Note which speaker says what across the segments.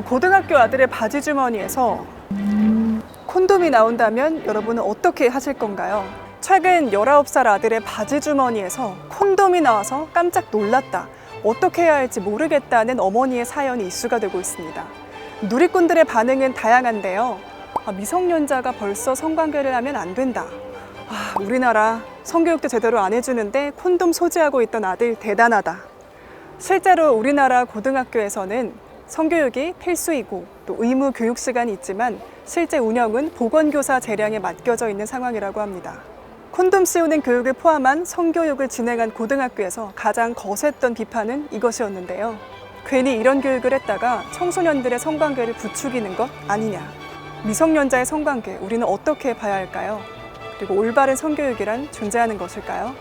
Speaker 1: 고등학교 아들의 바지 주머니에서 콘돔이 나온다면 여러분은 어떻게 하실 건가요? 최근 19살 아들의 바지 주머니에서 콘돔이 나와서 깜짝 놀랐다. 어떻게 해야 할지 모르겠다는 어머니의 사연이 이슈가 되고 있습니다. 누리꾼들의 반응은 다양한데요. 미성년자가 벌써 성관계를 하면 안 된다. 우리나라 성교육도 제대로 안 해주는데 콘돔 소지하고 있던 아들 대단하다. 실제로 우리나라 고등학교에서는 성교육이 필수이고 또 의무 교육 시간이 있지만 실제 운영은 보건교사 재량에 맡겨져 있는 상황이라고 합니다. 콘돔 씌우는 교육을 포함한 성교육을 진행한 고등학교에서 가장 거셌던 비판은 이것이었는데요. 괜히 이런 교육을 했다가 청소년들의 성관계를 부추기는 것 아니냐. 미성년자의 성관계, 우리는 어떻게 봐야 할까요? 그리고 올바른 성교육이란 존재하는 것일까요?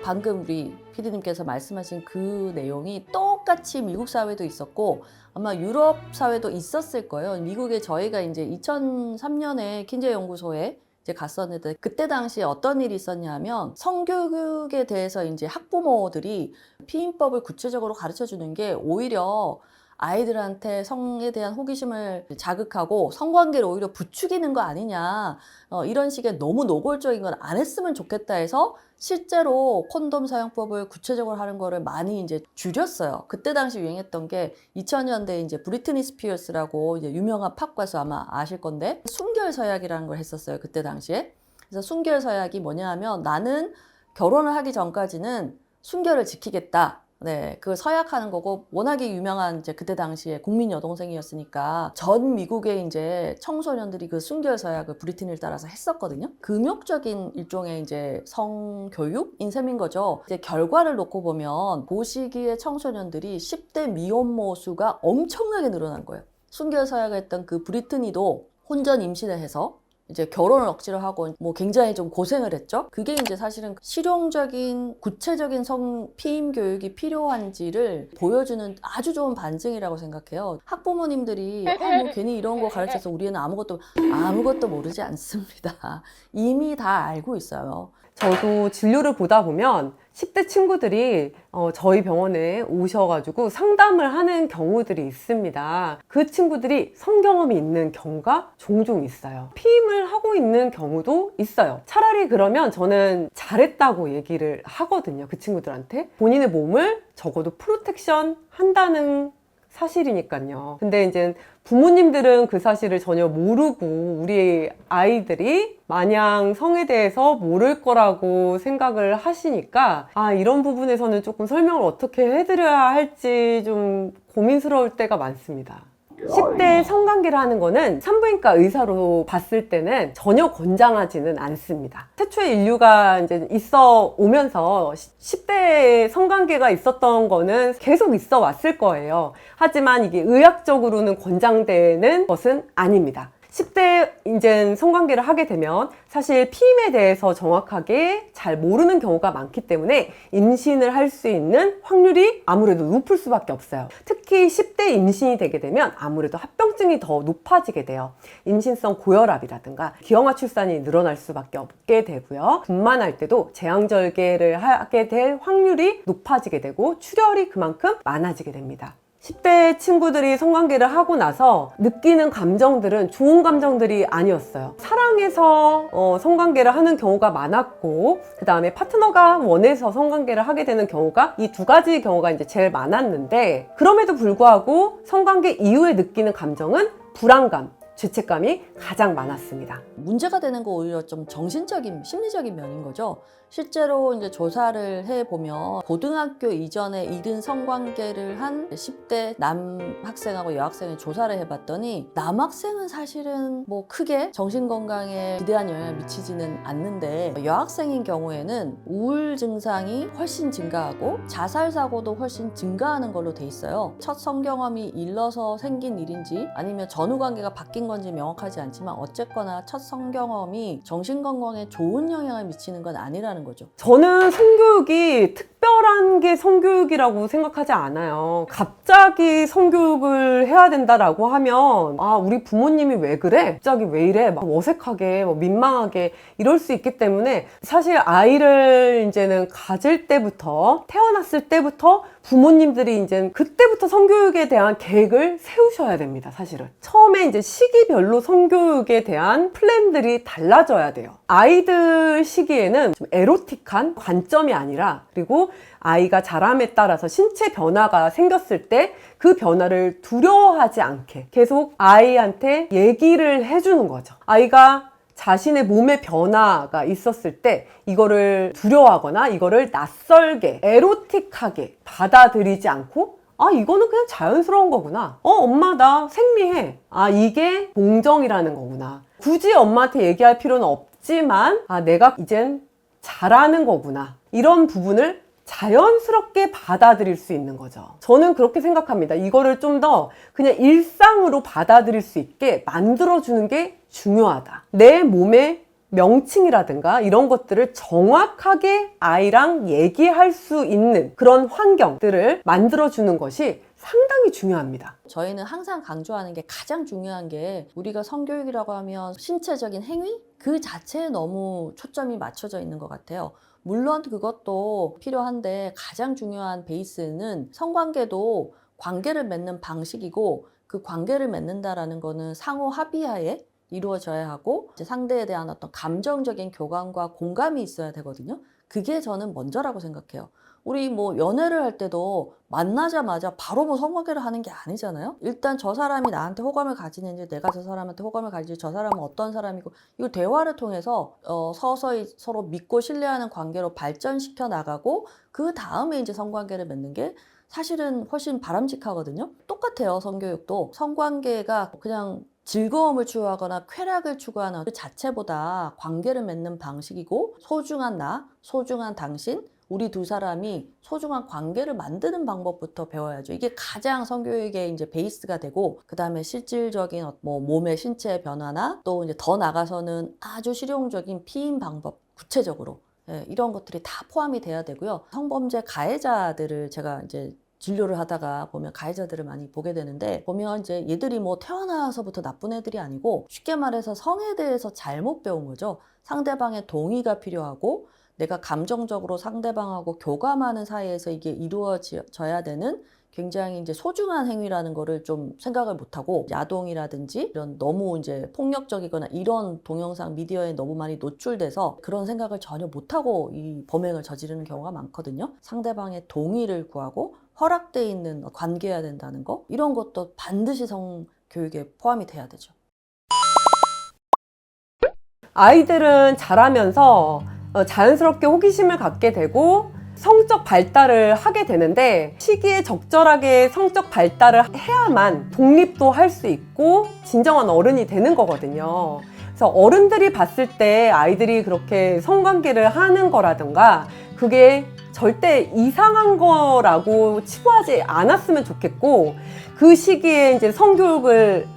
Speaker 2: 방금 우리 PD님께서 말씀하신 그 내용이 똑같이 미국 사회도 있었고 아마 유럽 사회도 있었을 거예요. 미국에 저희가 이제 2003년에 킨제 연구소에 이제 갔었는데 그때 당시에 어떤 일이 있었냐면 성교육에 대해서 이제 학부모들이 피임법을 구체적으로 가르쳐 주는 게 오히려 아이들한테 성에 대한 호기심을 자극하고 성관계를 오히려 부추기는 거 아니냐, 이런 식의 너무 노골적인 건 안 했으면 좋겠다 해서 실제로 콘돔 사용법을 구체적으로 하는 거를 많이 이제 줄였어요. 그때 당시 유행했던 게 2000년대 이제 브리트니 스피어스라고 이제 유명한 팝 가수 아마 아실 건데 순결 서약이라는 걸 했었어요. 그때 당시에. 그래서 순결 서약이 뭐냐 하면 나는 결혼을 하기 전까지는 순결을 지키겠다. 네, 그 서약하는 거고 워낙에 유명한 이제 그때 당시에 국민 여동생이었으니까 전 미국의 이제 청소년들이 그 순결 서약을 브리트니를 따라서 했었거든요. 금욕적인 일종의 이제 성교육인 셈인 거죠. 이제 결과를 놓고 보면 그 시기에 청소년들이 10대 미혼모 수가 엄청나게 늘어난 거예요. 순결 서약을 했던 그 브리트니도 혼전 임신을 해서 이제 결혼을 억지로 하고 뭐 굉장히 좀 고생을 했죠. 그게 이제 사실은 실용적인 구체적인 성 피임 교육이 필요한지를 보여주는 아주 좋은 반증이라고 생각해요. 학부모님들이 뭐 괜히 이런 거 가르쳐서 우리 애는 아무것도 모르지 않습니다. 이미 다 알고 있어요.
Speaker 3: 저도 진료를 보다 보면 10대 친구들이 저희 병원에 오셔가지고 상담을 하는 경우들이 있습니다. 그 친구들이 성경험이 있는 경우가 종종 있어요. 피임을 하고 있는 경우도 있어요. 차라리 그러면 저는 잘했다고 얘기를 하거든요. 그 친구들한테. 본인의 몸을 적어도 프로텍션 한다는 사실이니까요. 근데 이제 부모님들은 그 사실을 전혀 모르고 우리 아이들이 마냥 성에 대해서 모를 거라고 생각을 하시니까 이런 부분에서는 조금 설명을 어떻게 해드려야 할지 좀 고민스러울 때가 많습니다. 10대 성관계를 하는 거는 산부인과 의사로 봤을 때는 전혀 권장하지는 않습니다. 최초의 인류가 이제 있어 오면서 10대 성관계가 있었던 거는 계속 있어 왔을 거예요. 하지만 이게 의학적으로는 권장되는 것은 아닙니다. 10대 이제 성관계를 하게 되면 사실 피임에 대해서 정확하게 잘 모르는 경우가 많기 때문에 임신을 할 수 있는 확률이 아무래도 높을 수밖에 없어요. 특히 10대 임신이 되게 되면 아무래도 합병증이 더 높아지게 돼요. 임신성 고혈압이라든가 기형아 출산이 늘어날 수밖에 없게 되고요. 분만할 때도 제왕절개를 하게 될 확률이 높아지게 되고 출혈이 그만큼 많아지게 됩니다. 10대 친구들이 성관계를 하고 나서 느끼는 감정들은 좋은 감정들이 아니었어요. 사랑해서 성관계를 하는 경우가 많았고, 그 다음에 파트너가 원해서 성관계를 하게 되는 경우가 이 두 가지 경우가 이제 제일 많았는데, 그럼에도 불구하고 성관계 이후에 느끼는 감정은 불안감, 죄책감이 가장 많았습니다.
Speaker 2: 문제가 되는 거 오히려 좀 정신적인, 심리적인 면인 거죠. 실제로 이제 조사를 해보면 고등학교 이전에 이른 성관계를 한 10대 남학생하고 여학생을 조사를 해봤더니 남학생은 사실은 뭐 크게 정신건강에 기대한 영향을 미치지는 않는데 여학생인 경우에는 우울 증상이 훨씬 증가하고 자살 사고도 훨씬 증가하는 걸로 돼 있어요. 첫 성경험이 일러서 생긴 일인지 아니면 전후 관계가 바뀐 건지 명확하지 않지만 어쨌거나 첫 성경험이 정신건강에 좋은 영향을 미치는 건 아니라는 거죠.
Speaker 3: 저는 성교육이 특별한 게 성교육이라고 생각하지 않아요. 갑자기 성교육을 해야 된다라고 하면 우리 부모님이 왜 그래? 갑자기 왜 이래? 막 어색하게, 민망하게 이럴 수 있기 때문에 사실 아이를 이제는 가질 때부터 태어났을 때부터 부모님들이 이제 그때부터 성교육에 대한 계획을 세우셔야 됩니다, 사실은. 처음에 이제 시기별로 성교육에 대한 플랜들이 달라져야 돼요. 아이들 시기에는 좀 에로틱한 관점이 아니라, 그리고 아이가 자람에 따라서 신체 변화가 생겼을 때 그 변화를 두려워하지 않게 계속 아이한테 얘기를 해주는 거죠. 아이가 자신의 몸의 변화가 있었을 때 이거를 두려워하거나 이거를 낯설게 에로틱하게 받아들이지 않고, 아, 이거는 그냥 자연스러운 거구나. 엄마 나 생리해. 아, 이게 동정이라는 거구나. 굳이 엄마한테 얘기할 필요는 없지만, 아, 내가 이젠 잘하는 거구나. 이런 부분을 자연스럽게 받아들일 수 있는 거죠. 저는 그렇게 생각합니다. 이거를 좀 더 그냥 일상으로 받아들일 수 있게 만들어주는 게 중요하다. 내 몸의 명칭이라든가 이런 것들을 정확하게 아이랑 얘기할 수 있는 그런 환경들을 만들어주는 것이 상당히 중요합니다.
Speaker 2: 저희는 항상 강조하는 게, 가장 중요한 게, 우리가 성교육이라고 하면 신체적인 행위? 그 자체에 너무 초점이 맞춰져 있는 것 같아요. 물론 그것도 필요한데 가장 중요한 베이스는 성관계도 관계를 맺는 방식이고, 그 관계를 맺는다라는 거는 상호 합의하에 이루어져야 하고, 이제 상대에 대한 어떤 감정적인 교감과 공감이 있어야 되거든요. 그게 저는 먼저라고 생각해요. 우리 뭐 연애를 할 때도 만나자마자 바로 뭐 성관계를 하는 게 아니잖아요. 일단 저 사람이 나한테 호감을 가지는지, 내가 저 사람한테 호감을 가지는지, 저 사람은 어떤 사람이고, 이거 대화를 통해서 서서히 서로 믿고 신뢰하는 관계로 발전시켜 나가고, 그 다음에 이제 성관계를 맺는 게 사실은 훨씬 바람직하거든요. 똑같아요. 성교육도 성관계가 그냥 즐거움을 추구하거나 쾌락을 추구하는 그 자체보다 관계를 맺는 방식이고, 소중한 나, 소중한 당신, 우리 두 사람이 소중한 관계를 만드는 방법부터 배워야죠. 이게 가장 성교육의 이제 베이스가 되고, 그 다음에 실질적인 뭐 몸의 신체 변화나, 또 이제 더 나가서는 아주 실용적인 피임 방법, 구체적으로, 예, 이런 것들이 다 포함이 돼야 되고요. 성범죄 가해자들을 제가 이제 진료를 하다가 보면 가해자들을 많이 보게 되는데, 보면 이제 얘들이 뭐 태어나서부터 나쁜 애들이 아니고, 쉽게 말해서 성에 대해서 잘못 배운 거죠. 상대방의 동의가 필요하고, 내가 감정적으로 상대방하고 교감하는 사이에서 이게 이루어져야 되는 굉장히 이제 소중한 행위라는 거를 좀 생각을 못하고, 야동이라든지 이런 너무 이제 폭력적이거나 이런 동영상 미디어에 너무 많이 노출돼서 그런 생각을 전혀 못하고 이 범행을 저지르는 경우가 많거든요. 상대방의 동의를 구하고 허락돼 있는 관계여야 된다는 거, 이런 것도 반드시 성교육에 포함이 돼야 되죠.
Speaker 3: 아이들은 자라면서 자연스럽게 호기심을 갖게 되고 성적 발달을 하게 되는데, 시기에 적절하게 성적 발달을 해야만 독립도 할 수 있고 진정한 어른이 되는 거거든요. 그래서 어른들이 봤을 때 아이들이 그렇게 성관계를 하는 거라든가 그게 절대 이상한 거라고 치부하지 않았으면 좋겠고, 그 시기에 이제 성교육을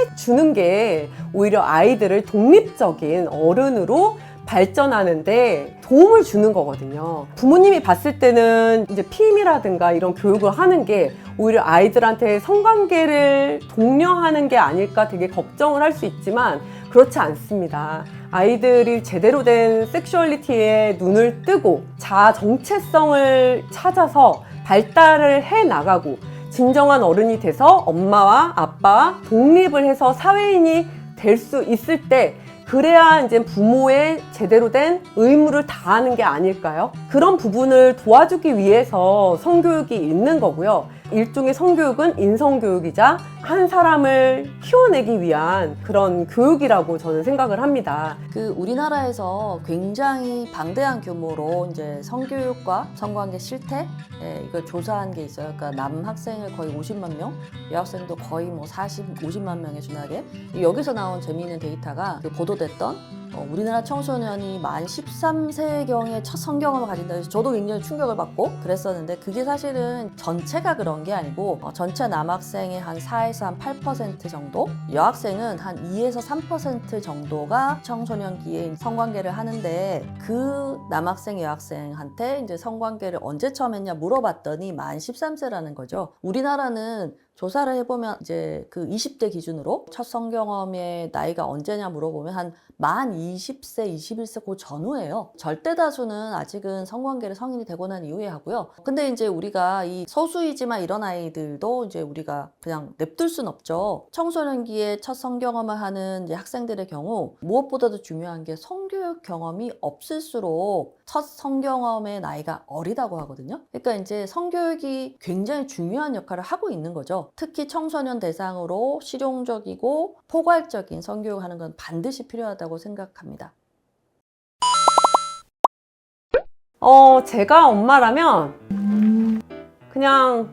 Speaker 3: 해주는 게 오히려 아이들을 독립적인 어른으로 발전하는데 도움을 주는 거거든요. 부모님이 봤을 때는 이제 피임이라든가 이런 교육을 하는 게 오히려 아이들한테 성관계를 독려하는 게 아닐까 되게 걱정을 할 수 있지만, 그렇지 않습니다. 아이들이 제대로 된 섹슈얼리티에 눈을 뜨고 자아 정체성을 찾아서 발달을 해 나가고 진정한 어른이 돼서 엄마와 아빠와 독립을 해서 사회인이 될 수 있을 때, 그래야 이제 부모의 제대로 된 의무를 다하는 게 아닐까요? 그런 부분을 도와주기 위해서 성교육이 있는 거고요. 일종의 성교육은 인성교육이자 한 사람을 키워내기 위한 그런 교육이라고 저는 생각을 합니다.
Speaker 2: 그 우리나라에서 굉장히 방대한 규모로 이제 성교육과 성관계 실태, 예, 이걸 조사한 게 있어요. 그러니까 남학생을 거의 50만 명, 여학생도 거의 뭐 50만 명에 준하게. 여기서 나온 재미있는 데이터가 그 보도됐던 우리나라 청소년이 만 13세경에 첫 성경험을 가진다 해서 저도 굉장히 충격을 받고 그랬었는데, 그게 사실은 전체가 그런 게 아니고 전체 남학생의 한 4에서 한 8% 정도, 여학생은 한 2에서 3% 정도가 청소년기에 성관계를 하는데, 그 남학생 여학생한테 이제 성관계를 언제 처음 했냐 물어봤더니 만 13세라는 거죠. 우리나라는 조사를 해보면 이제 그 20대 기준으로 첫 성경험의 나이가 언제냐 물어보면 한 만 20세, 21세 그 전후예요. 절대 다수는 아직은 성관계를 성인이 되고 난 이후에 하고요. 근데 이제 우리가 이 소수이지만 이런 아이들도 이제 우리가 그냥 냅둘 순 없죠. 청소년기에 첫 성경험을 하는 이제 학생들의 경우 무엇보다도 중요한 게 성교육 경험이 없을수록 첫 성경험의 나이가 어리다고 하거든요. 그러니까 이제 성교육이 굉장히 중요한 역할을 하고 있는 거죠. 특히 청소년 대상으로 실용적이고 포괄적인 성교육을 하는 건 반드시 필요하다고 생각합니다.
Speaker 3: 제가 엄마라면 그냥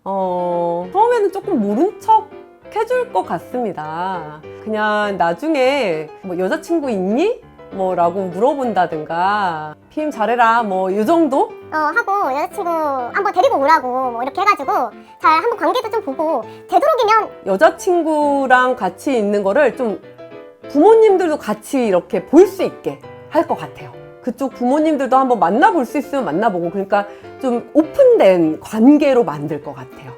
Speaker 3: 처음에는 조금 모른 척 해줄 것 같습니다. 그냥 나중에 뭐 여자친구 있니? 뭐 라고 물어본다든가 피임 잘해라 뭐 이 정도?
Speaker 4: 하고 여자친구 한번 데리고 오라고 뭐 이렇게 해가지고 잘 한번 관계도 좀 보고 되도록이면
Speaker 3: 여자친구랑 같이 있는 거를 좀 부모님들도 같이 이렇게 볼 수 있게 할 것 같아요. 그쪽 부모님들도 한번 만나볼 수 있으면 만나보고, 그러니까 좀 오픈된 관계로 만들 것 같아요.